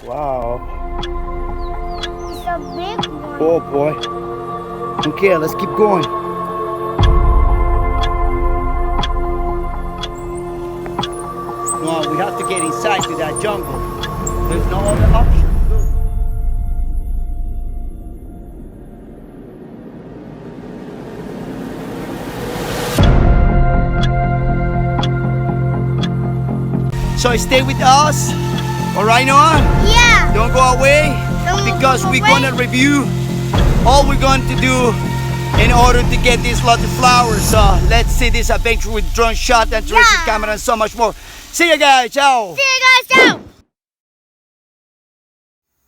Wow. It's a big one. Oh boy. Okay, let's keep going. No, we have to get inside to that jungle. There's no other option. So stay with us. Alright, Noah? Yeah. Don't go away. Because go we're away. gonna review all we're going to do in order to get these Lotus flowers. Let's see this adventure with drone shot and Teresa's camera and so much more. See you guys, ciao! See you guys, ciao!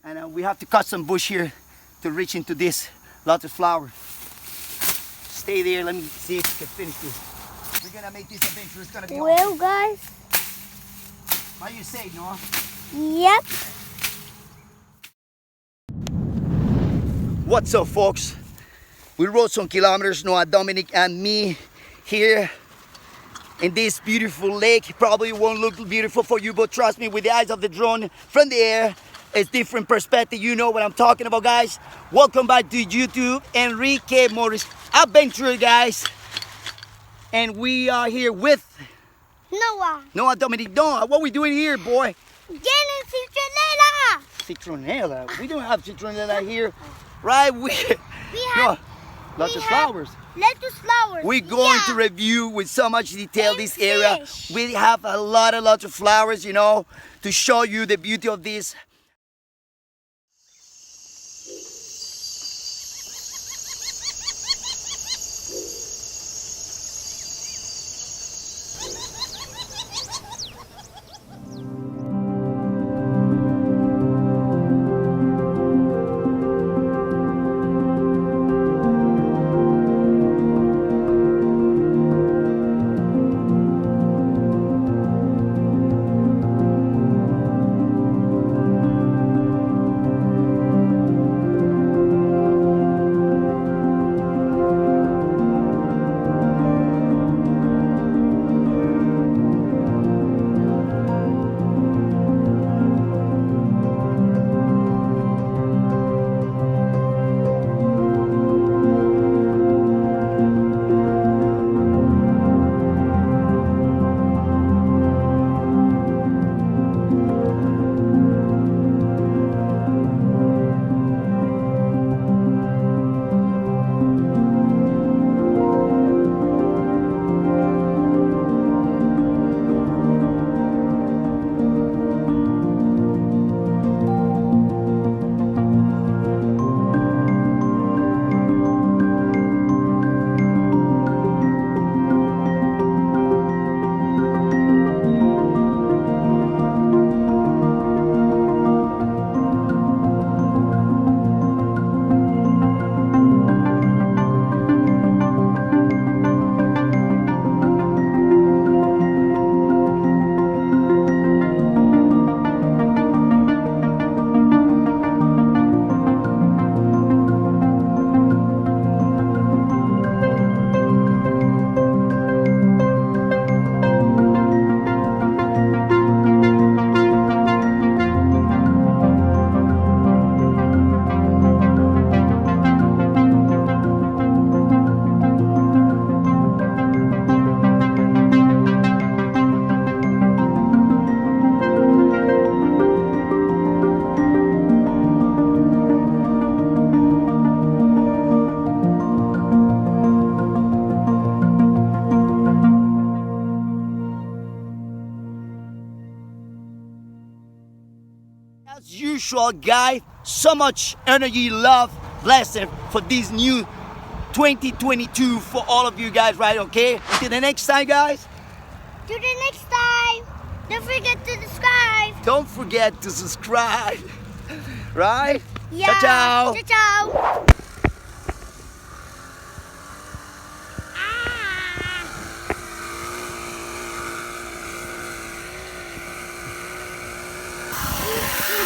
And we have to cut some bush here to reach into this Lotus flower. Stay there, let me see if we can finish this. We're gonna make this adventure, it's gonna be Well, awesome. guys. What do you say, Noah? Yep. What's up, folks? We rode some kilometers, Noah, Dominic, and me here in this beautiful lake. Probably won't look beautiful for you, but trust me, with the eyes of the drone from the air, it's different perspective. You know what I'm talking about, guys. Welcome back to YouTube, Enrique Morris Adventure, guys. And we are here with Noah. Dominic. Noah, what we doing here, boy? Getting citronella. Citronella. We don't have citronella here, right? We have Lotus flowers. Lettuce flowers. We're going to review with so much detail this area. We have a lot of flowers, you know, to show you the beauty of this. As usual, guys, so much energy, love, blessing for this new 2022 for all of you guys, right? Okay, until the next time, guys. Till the next time. Don't forget to subscribe. Don't forget to subscribe. Right? Yeah. Ciao, ciao. Ciao, ciao.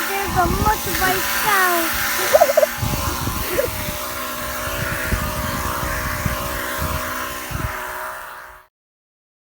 There's a motorbike sound.